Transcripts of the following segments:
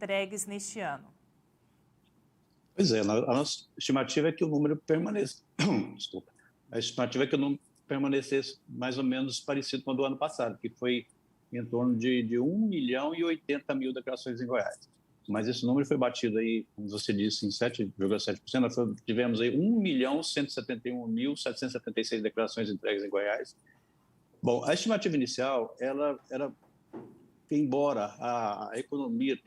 entregues neste ano? Pois é, a nossa estimativa é que o número permaneça. Desculpa. A estimativa é que o número permanecesse mais ou menos parecido com o do ano passado, que foi em torno de 1.080.000 declarações em Goiás. Mas esse número foi batido aí, como você disse, em 7,7%. Nós tivemos aí 1.171.776 declarações entregues em Goiás. Bom, a estimativa inicial, ela era que, embora a economia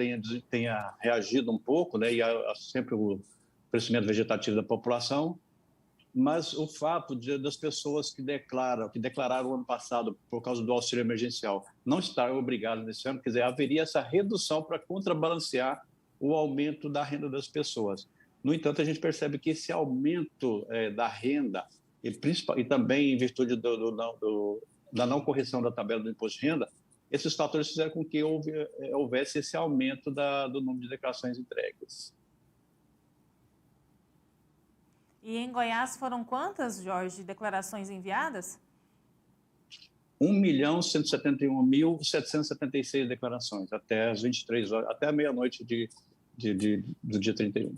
tenha reagido um pouco, né, e sempre o crescimento vegetativo da população, mas o fato das pessoas que declararam ano passado por causa do auxílio emergencial não estar obrigadas nesse ano, quer dizer, haveria essa redução para contrabalancear o aumento da renda das pessoas. No entanto, a gente percebe que esse aumento da renda, e também em virtude da não correção da tabela do imposto de renda, esses fatores fizeram com que houvesse esse aumento do número de declarações entregues. E em Goiás foram quantas, Jorge, declarações enviadas? 1.171.776 declarações, até as 23 horas, até a meia-noite do dia 31.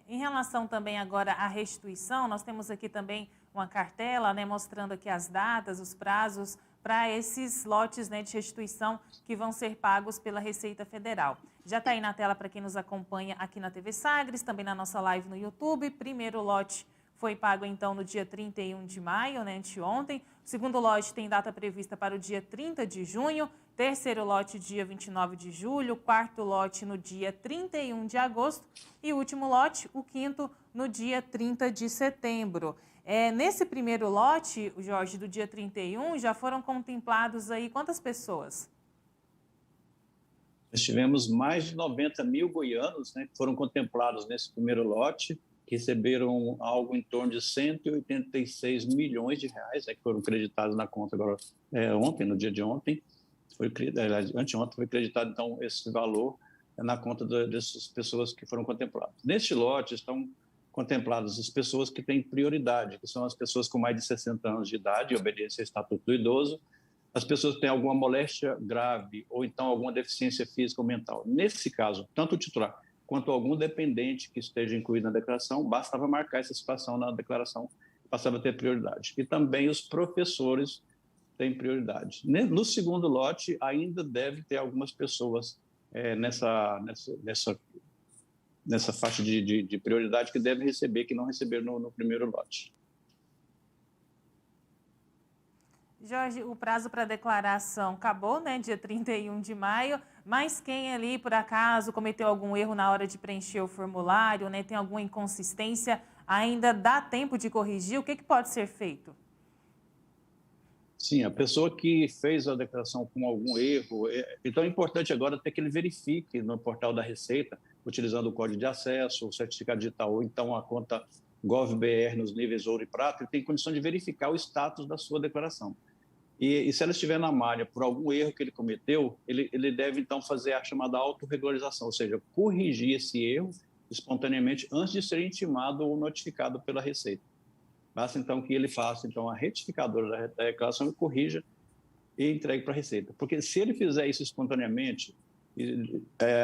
Em relação também agora à restituição, nós temos aqui também uma cartela, né, mostrando aqui as datas, os prazos para esses lotes, né, de restituição que vão ser pagos pela Receita Federal. Já está aí na tela para quem nos acompanha aqui na TV Sagres, também na nossa live no YouTube. Primeiro lote foi pago, então, no dia 31 de maio, né, anteontem. O segundo lote tem data prevista para o dia 30 de junho. Terceiro lote, dia 29 de julho. Quarto lote, no dia 31 de agosto. E o último lote, o quinto, no dia 30 de setembro. Nesse primeiro lote, Jorge, do dia 31, já foram contemplados aí quantas pessoas? Nós tivemos mais de 90.000 goianos, né, que foram contemplados nesse primeiro lote, que receberam algo em torno de 186 milhões de reais, né, que foram creditados na conta agora ontem, no dia de ontem. Anteontem foi creditado, então, esse valor na conta dessas pessoas que foram contempladas. Neste lote estão contempladas as pessoas que têm prioridade, que são as pessoas com mais de 60 anos de idade, em obediência ao Estatuto do Idoso, as pessoas que têm alguma moléstia grave ou então alguma deficiência física ou mental. Nesse caso, tanto o titular quanto algum dependente que esteja incluído na declaração, bastava marcar essa situação na declaração, passava a ter prioridade. E também os professores têm prioridade. No segundo lote, ainda deve ter algumas pessoas nessa faixa de prioridade que devem receber, que não receberam no primeiro lote. Jorge, o prazo para declaração acabou, né, dia 31 de maio, mas quem ali, por acaso, cometeu algum erro na hora de preencher o formulário, né, tem alguma inconsistência, ainda dá tempo de corrigir? O que pode ser feito? Sim, a pessoa que fez a declaração com algum erro, então é importante agora ter que ele verifique no portal da Receita, utilizando o código de acesso, o certificado digital, ou então a conta GovBR nos níveis ouro e prata, ele tem condição de verificar o status da sua declaração. E se ela estiver na malha por algum erro que ele cometeu, ele deve, então, fazer a chamada autorregularização, ou seja, corrigir esse erro espontaneamente antes de ser intimado ou notificado pela Receita. Basta, então, que ele faça então, a retificadora da declaração e corrija e entregue para a Receita. Porque se ele fizer isso espontaneamente,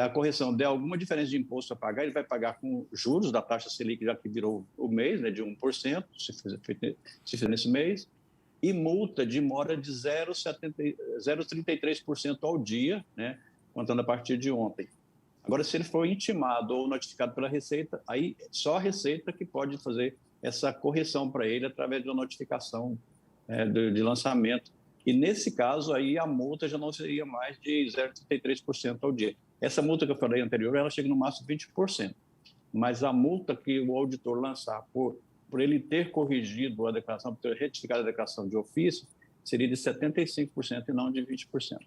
a correção der alguma diferença de imposto a pagar, ele vai pagar com juros da taxa Selic, já que virou o mês, né, de 1%, se fizer nesse mês, e multa de mora de 0,33% ao dia, né, contando a partir de ontem. Agora, se ele for intimado ou notificado pela Receita, aí só a Receita que pode fazer essa correção para ele através de uma notificação de lançamento. E, nesse caso, aí a multa já não seria mais de 0,33% ao dia. Essa multa que eu falei anterior, ela chega no máximo 20%. Mas a multa que o auditor lançar por ele ter corrigido a declaração, por ter retificado a declaração de ofício, seria de 75% e não de 20%.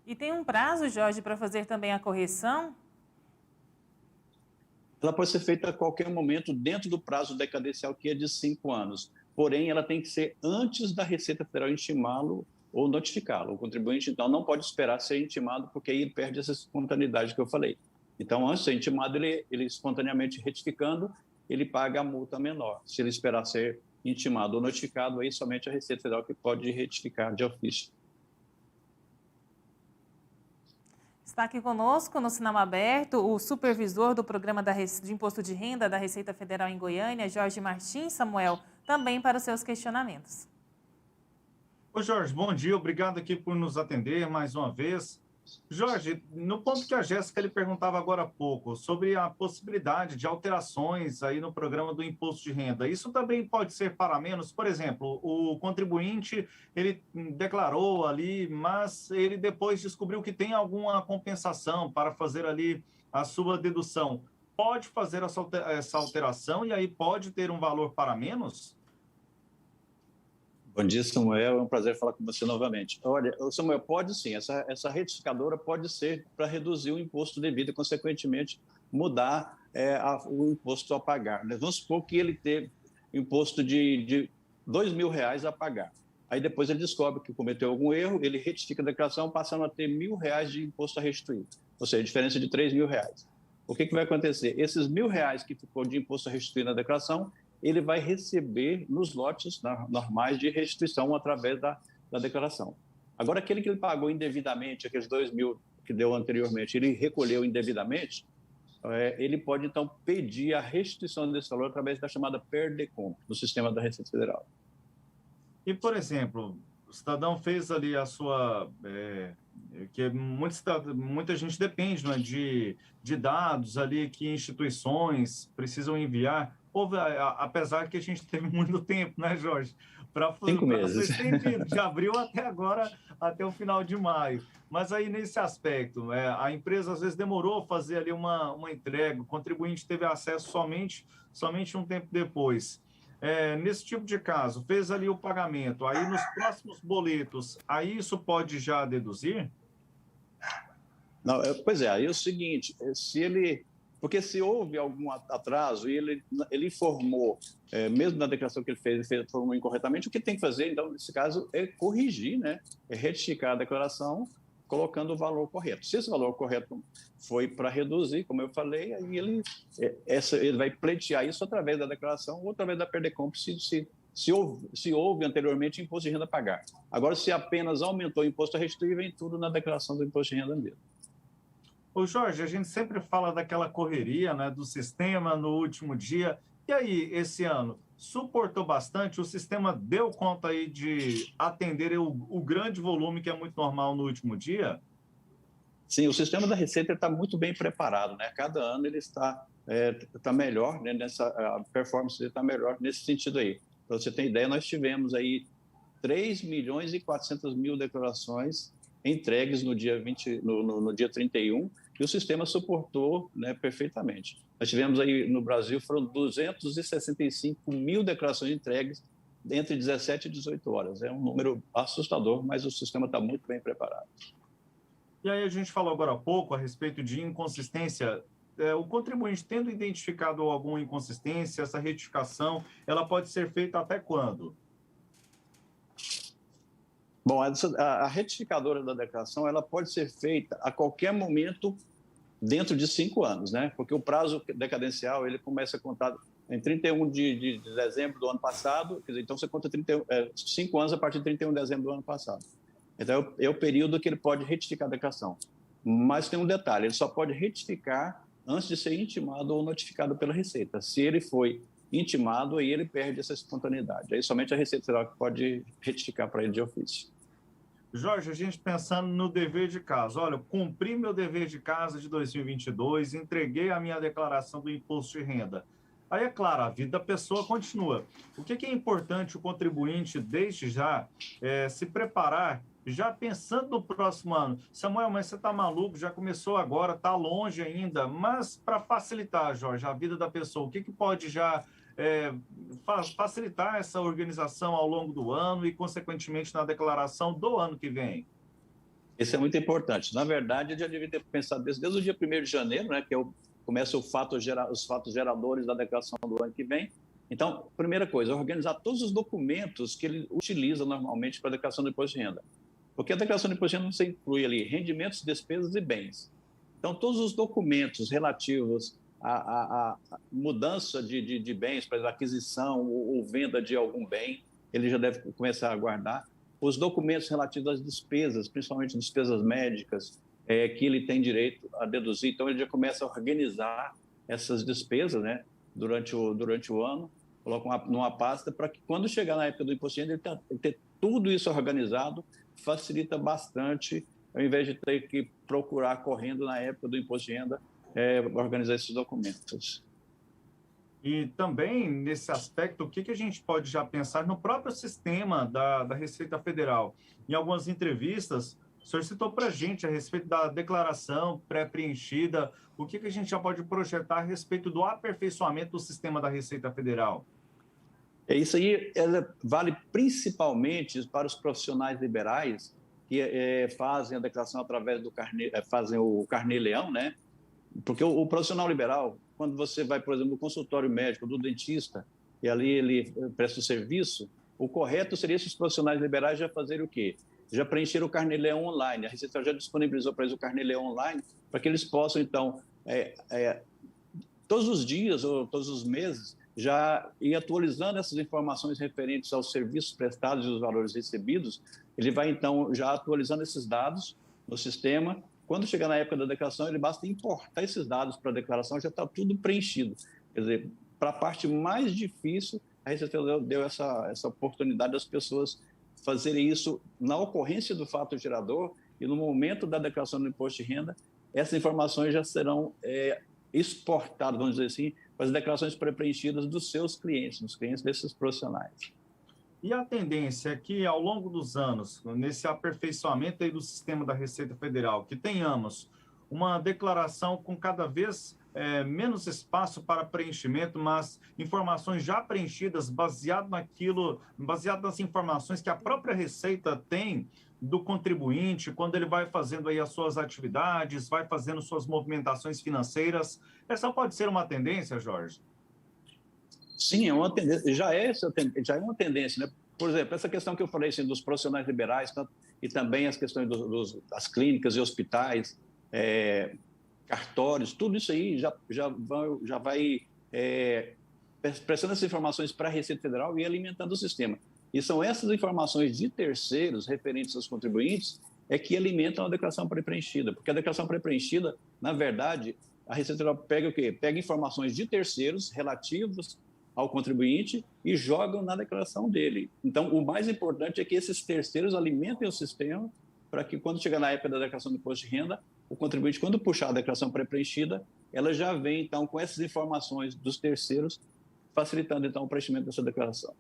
E tem um prazo, Jorge, para fazer também a correção? Ela pode ser feita a qualquer momento dentro do prazo decadencial, que é de 5 anos. Porém, ela tem que ser antes da Receita Federal intimá-lo ou notificá-lo. O contribuinte, então, não pode esperar ser intimado, porque aí ele perde essa espontaneidade que eu falei. Então, antes de ser intimado, ele espontaneamente retificando, ele paga a multa menor. Se ele esperar ser intimado ou notificado, aí somente a Receita Federal que pode retificar de ofício. Está aqui conosco, no Sinal Aberto, o supervisor do Programa de Imposto de Renda da Receita Federal em Goiânia, Jorge Martins. Samuel, também para os seus questionamentos. Ô Jorge, bom dia, obrigado aqui por nos atender mais uma vez. Jorge, no ponto que a Jéssica lhe perguntava agora há pouco, sobre a possibilidade de alterações aí no programa do imposto de renda, isso também pode ser para menos? Por exemplo, o contribuinte, ele declarou ali, mas ele depois descobriu que tem alguma compensação para fazer ali a sua dedução. Pode fazer essa alteração e aí pode ter um valor para menos? Bom dia, Samuel. É um prazer falar com você novamente. Olha, Samuel, pode sim. Essa retificadora pode ser para reduzir o imposto devido e, consequentemente, mudar o imposto a pagar. Vamos supor que ele teve imposto de R$2.000 a pagar. Aí depois ele descobre que cometeu algum erro, ele retifica a declaração, passando a ter R$1.000 de imposto a restituir. Ou seja, a diferença de R$3.000. O que vai acontecer? Esses R$1.000 que ficou de imposto a restituir na declaração, ele vai receber nos lotes normais de restituição através da declaração. Agora, aquele que ele pagou indevidamente, aqueles R$2.000 que deu anteriormente, ele recolheu indevidamente, ele pode, então, pedir a restituição desse valor através da chamada PERDECOMP, no sistema da Receita Federal. E, por exemplo, o cidadão fez ali a sua... que muita gente depende, né, de dados ali que instituições precisam enviar. Apesar que a gente teve muito tempo, né, Jorge? 5 meses. De abril até agora, até o final de maio. Mas aí, nesse aspecto, a empresa às vezes demorou a fazer ali uma entrega, o contribuinte teve acesso somente um tempo depois. Nesse tipo de caso, fez ali o pagamento, aí nos próximos boletos, aí isso pode já deduzir? Não, pois é, aí é o seguinte, porque se houve algum atraso e ele informou, mesmo na declaração que ele fez informou incorretamente, o que tem que fazer, então, nesse caso, é corrigir, né? É retificar a declaração, colocando o valor correto. Se esse valor correto foi para reduzir, como eu falei, aí ele vai pleitear isso através da declaração ou através da PERDECOMP, se houve anteriormente imposto de renda a pagar. Agora, se apenas aumentou o imposto a restituir, vem tudo na declaração do imposto de renda mesmo. Ô Jorge, a gente sempre fala daquela correria, né, do sistema no último dia. E aí, esse ano, suportou bastante? O sistema deu conta aí de atender o grande volume que é muito normal no último dia? Sim, o sistema da Receita está muito bem preparado, né? Cada ano ele está melhor, né? A performance está melhor nesse sentido aí. Para você ter ideia, nós tivemos aí 3.400.000 declarações entregues no dia 31, e o sistema suportou, né, perfeitamente. Nós tivemos aí no Brasil, foram 265.000 declarações entregues entre 17 e 18 horas. É um número assustador, mas o sistema está muito bem preparado. E aí a gente falou agora há pouco a respeito de inconsistência. O contribuinte tendo identificado alguma inconsistência, essa retificação, ela pode ser feita até quando? Bom, a retificadora da declaração ela pode ser feita a qualquer momento dentro de 5 anos, né? Porque o prazo decadencial ele começa a contar em 31 de dezembro do ano passado, quer dizer, então você conta 5 anos a partir de 31 de dezembro do ano passado. Então é o período que ele pode retificar a declaração. Mas tem um detalhe, ele só pode retificar antes de ser intimado ou notificado pela Receita. Se ele foi intimado, aí ele perde essa espontaneidade. Aí somente a Receita Federal que pode retificar para ele de ofício. Jorge, a gente pensando no dever de casa. Olha, cumpri meu dever de casa de 2022, entreguei a minha declaração do imposto de renda. Aí, é claro, a vida da pessoa continua. O que é importante o contribuinte, desde já, se preparar, já pensando no próximo ano? Samuel, mas você está maluco, já começou agora, está longe ainda. Mas, para facilitar, Jorge, a vida da pessoa, o que pode já facilitar essa organização ao longo do ano e, consequentemente, na declaração do ano que vem? Isso é muito importante. Na verdade, eu já devia ter pensado desde o dia 1º de janeiro, né, que começa os fatos geradores da declaração do ano que vem. Então, primeira coisa, organizar todos os documentos que ele utiliza normalmente para a declaração do imposto de renda. Porque a declaração do imposto de renda você inclui ali rendimentos, despesas e bens. Então, todos os documentos relativos a mudança de bens, para aquisição ou venda de algum bem, ele já deve começar a guardar. Os documentos relativos às despesas, principalmente despesas médicas, que ele tem direito a deduzir. Então, ele já começa a organizar essas despesas, né, durante o ano, coloca numa pasta para que, quando chegar na época do imposto de renda, ele ter tudo isso organizado, facilita bastante, ao invés de ter que procurar correndo na época do imposto de renda, organizar esses documentos. E também, nesse aspecto, o que a gente pode já pensar no próprio sistema da Receita Federal? Em algumas entrevistas, o senhor citou para a gente a respeito da declaração pré-preenchida. O que a gente já pode projetar a respeito do aperfeiçoamento do sistema da Receita Federal? Isso aí vale principalmente para os profissionais liberais que fazem a declaração através do fazem o carnê-leão, né? Porque o profissional liberal, quando você vai, por exemplo, no consultório médico do dentista, e ali ele presta o serviço, o correto seria esses profissionais liberais já fazerem o quê? Já preencheram o carnê-leão online. A Receita já disponibilizou para eles o carnê-leão online, para que eles possam, então, todos os dias ou todos os meses, já ir atualizando essas informações referentes aos serviços prestados e os valores recebidos. Ele vai, então, já atualizando esses dados no sistema. Quando chegar na época da declaração, ele basta importar esses dados para a declaração, já está tudo preenchido. Quer dizer, para a parte mais difícil, a Receita deu essa oportunidade das pessoas fazerem isso na ocorrência do fato gerador e no momento da declaração do imposto de renda, essas informações já serão exportadas, vamos dizer assim, para as declarações pré-preenchidas dos seus clientes, dos clientes desses profissionais. E a tendência é que, ao longo dos anos, nesse aperfeiçoamento aí do sistema da Receita Federal, que tenhamos uma declaração com cada vez menos espaço para preenchimento, mas informações já preenchidas baseado nas informações que a própria Receita tem do contribuinte, quando ele vai fazendo aí as suas atividades, vai fazendo suas movimentações financeiras. Essa pode ser uma tendência, Jorge? Sim, é uma tendência, já é uma tendência, né? Por exemplo, essa questão que eu falei assim, dos profissionais liberais, e também as questões das clínicas e hospitais, cartórios, tudo isso aí já vai prestando essas informações para a Receita Federal e alimentando o sistema. E são essas informações de terceiros referentes aos contribuintes que alimentam a declaração pré-preenchida, porque a declaração pré-preenchida, na verdade, a Receita Federal pega o quê? Pega informações de terceiros relativas ao contribuinte e jogam na declaração dele. Então, o mais importante é que esses terceiros alimentem o sistema para que, quando chegar na época da declaração do imposto de renda, o contribuinte, quando puxar a declaração pré-preenchida, ela já vem, então, com essas informações dos terceiros, facilitando, então, o preenchimento dessa declaração.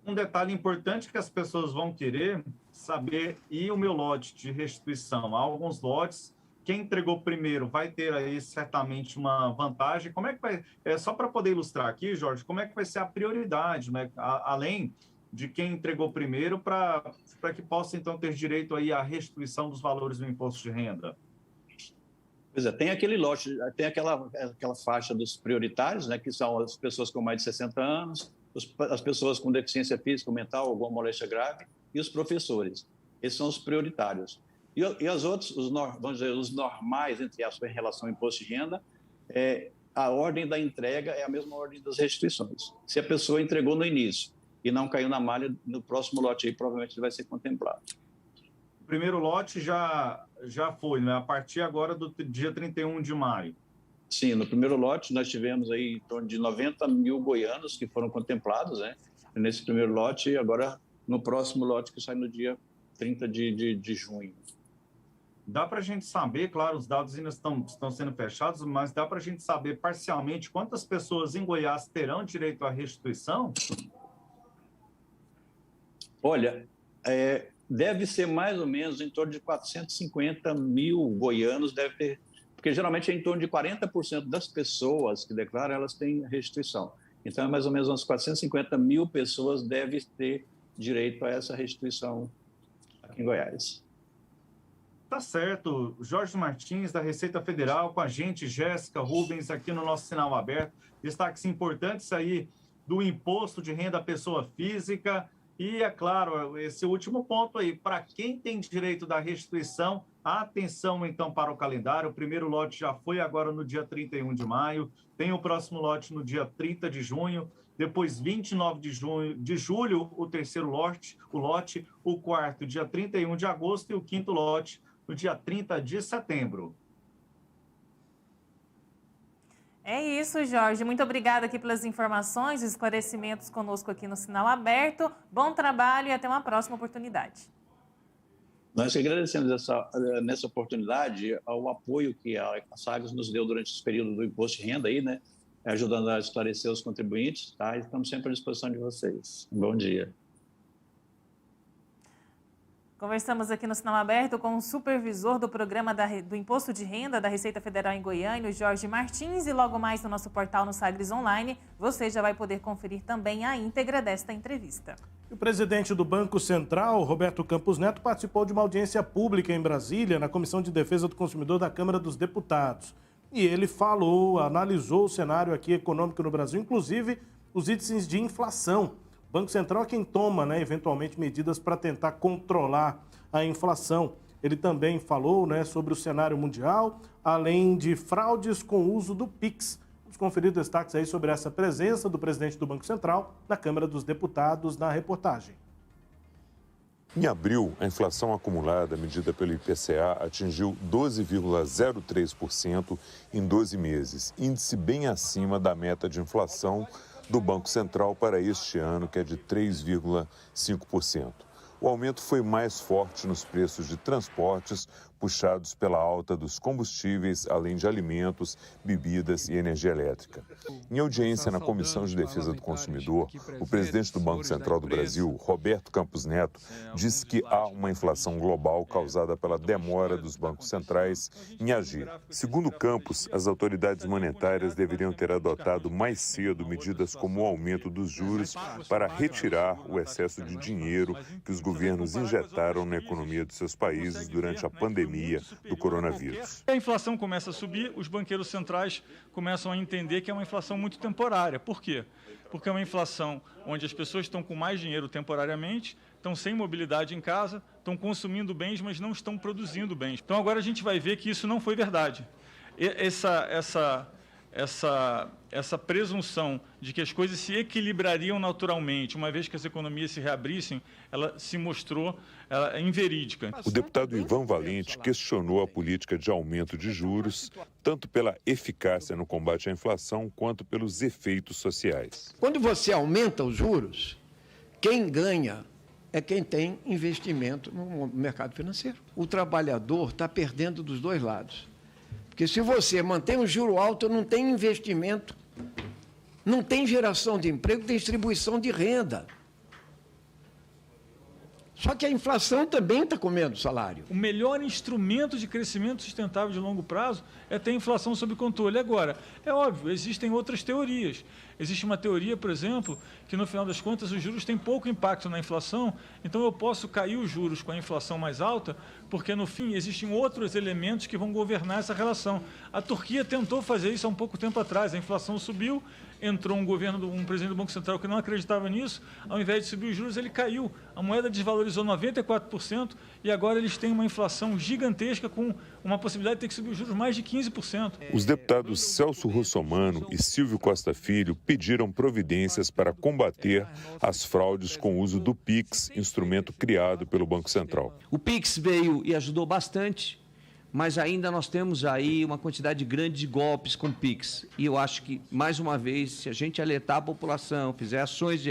Um detalhe importante que as pessoas vão querer saber, e o meu lote de restituição? Há alguns lotes, quem entregou primeiro vai ter aí certamente uma vantagem. Como é que vai, só para poder ilustrar aqui, Jorge, como é que vai ser a prioridade, né? Além de quem entregou primeiro, para que possa então ter direito aí à restituição dos valores do imposto de renda? Pois é, tem aquele lote, tem aquela faixa dos prioritários, né, que são as pessoas com mais de 60 anos, as pessoas com deficiência física ou mental, alguma moléstia grave, e os professores. Esses são os prioritários. E as outras, vamos dizer, os normais, entre aspas, em relação ao imposto de renda, a ordem da entrega é a mesma ordem das restituições. Se a pessoa entregou no início e não caiu na malha, no próximo lote aí provavelmente ele vai ser contemplado. O primeiro lote já foi, né? A partir agora do dia 31 de maio. Sim, no primeiro lote nós tivemos aí em torno de 90 mil goianos que foram contemplados, né? Nesse primeiro lote, e agora no próximo lote que sai no dia 30 de junho. Dá para a gente saber, claro, os dados ainda estão sendo fechados, mas dá para a gente saber parcialmente quantas pessoas em Goiás terão direito à restituição? Olha, deve ser mais ou menos em torno de 450 mil goianos, deve ter, porque geralmente é em torno de 40% das pessoas que declaram, elas têm restituição. Então, é mais ou menos umas 450 mil pessoas devem ter direito a essa restituição aqui em Goiás. Tá certo. Jorge Martins, da Receita Federal, com a gente, Jéssica Rubens, aqui no nosso Sinal Aberto. Destaques importantes aí do imposto de renda à pessoa física. E, é claro, esse último ponto aí, para quem tem direito da restituição, atenção, então, para o calendário. O primeiro lote já foi agora no dia 31 de maio, tem o próximo lote no dia 30 de junho, depois 29 de julho, o terceiro lote, o quarto, dia 31 de agosto, e o quinto lote no dia 30 de setembro. É isso, Jorge. Muito obrigada aqui pelas informações e esclarecimentos conosco aqui no Sinal Aberto. Bom trabalho e até uma próxima oportunidade. Nós agradecemos nessa oportunidade o apoio que a Sagres nos deu durante esse período do imposto de renda, aí, né? Ajudando a esclarecer os contribuintes, tá? E estamos sempre à disposição de vocês. Bom dia. Conversamos aqui no Sinal Aberto com o supervisor do programa do Imposto de Renda da Receita Federal em Goiânia, o Jorge Martins, e logo mais no nosso portal no Sagres Online, você já vai poder conferir também a íntegra desta entrevista. O presidente do Banco Central, Roberto Campos Neto, participou de uma audiência pública em Brasília, na Comissão de Defesa do Consumidor da Câmara dos Deputados. E ele analisou o cenário aqui econômico no Brasil, inclusive os índices de inflação. O Banco Central é quem toma, eventualmente, medidas para tentar controlar a inflação. Ele também falou, sobre o cenário mundial, além de fraudes com o uso do Pix. Vamos conferir destaques aí sobre essa presença do presidente do Banco Central na Câmara dos Deputados na reportagem. Em abril, a inflação acumulada medida pelo IPCA atingiu 12,03% em 12 meses, índice bem acima da meta de inflação do Banco Central para este ano, que é de 3,5%. O aumento foi mais forte nos preços de transportes, puxados pela alta dos combustíveis, além de alimentos, bebidas e energia elétrica. Em audiência na Comissão de Defesa do Consumidor, o presidente do Banco Central do Brasil, Roberto Campos Neto, disse que há uma inflação global causada pela demora dos bancos centrais em agir. Segundo Campos, as autoridades monetárias deveriam ter adotado mais cedo medidas como o aumento dos juros para retirar o excesso de dinheiro que os governos injetaram na economia de seus países durante a pandemia do coronavírus. A inflação começa a subir, os banqueiros centrais começam a entender que é uma inflação muito temporária. Por quê? Porque é uma inflação onde as pessoas estão com mais dinheiro temporariamente, estão sem mobilidade em casa, estão consumindo bens, mas não estão produzindo bens. Então agora a gente vai ver que isso não foi verdade. Essa presunção de que as coisas se equilibrariam naturalmente, uma vez que as economias se reabrissem, ela se mostrou inverídica. O deputado Ivan Valente questionou a política de aumento de juros, tanto pela eficácia no combate à inflação, quanto pelos efeitos sociais. Quando você aumenta os juros, quem ganha é quem tem investimento no mercado financeiro. O trabalhador está perdendo dos dois lados. Porque se você mantém um juro alto, não tem investimento, não tem geração de emprego, tem distribuição de renda. Só que a inflação também está comendo salário. O melhor instrumento de crescimento sustentável de longo prazo é ter a inflação sob controle. Agora, é óbvio, existem outras teorias. Existe uma teoria, por exemplo, que no final das contas os juros têm pouco impacto na inflação, então eu posso cair os juros com a inflação mais alta, porque no fim existem outros elementos que vão governar essa relação. A Turquia tentou fazer isso há um pouco tempo atrás, a inflação subiu, entrou um presidente do Banco Central que não acreditava nisso, ao invés de subir os juros, ele caiu. A moeda desvalorizou 94% e agora eles têm uma inflação gigantesca com uma possibilidade de ter que subir os juros mais de 15%. Os deputados Celso Russomano e Silvio Costa Filho pediram providências para combater as fraudes com o uso do Pix, instrumento criado pelo Banco Central. O Pix veio e ajudou bastante, mas ainda nós temos aí uma quantidade grande de golpes com Pix. E eu acho que, mais uma vez, se a gente alertar a população, fizer ações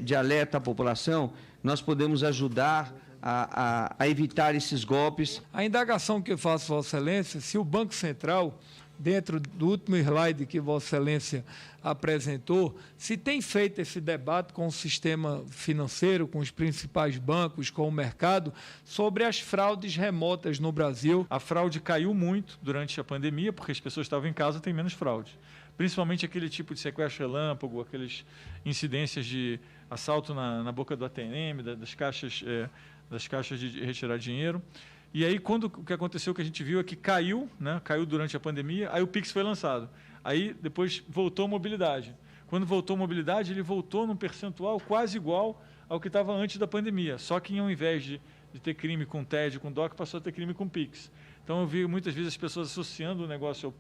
de alerta à população, nós podemos ajudar a evitar esses golpes. A indagação que eu faço, Vossa Excelência, se o Banco Central, dentro do último slide que Vossa Excelência apresentou, se tem feito esse debate com o sistema financeiro, com os principais bancos, com o mercado, sobre as fraudes remotas no Brasil. A fraude caiu muito durante a pandemia, porque as pessoas estavam em casa, tem menos fraude. Principalmente aquele tipo de sequestro relâmpago, aquelas incidências de assalto na boca do ATM, das caixas de retirar dinheiro. E aí, o que aconteceu, que a gente viu é que caiu durante a pandemia, aí o Pix foi lançado. Aí, depois, voltou a mobilidade. Quando voltou a mobilidade, ele voltou num percentual quase igual ao que estava antes da pandemia. Só que, ao invés de ter crime com TED, com DOC, passou a ter crime com Pix. Então, eu vi muitas vezes as pessoas associando o negócio ao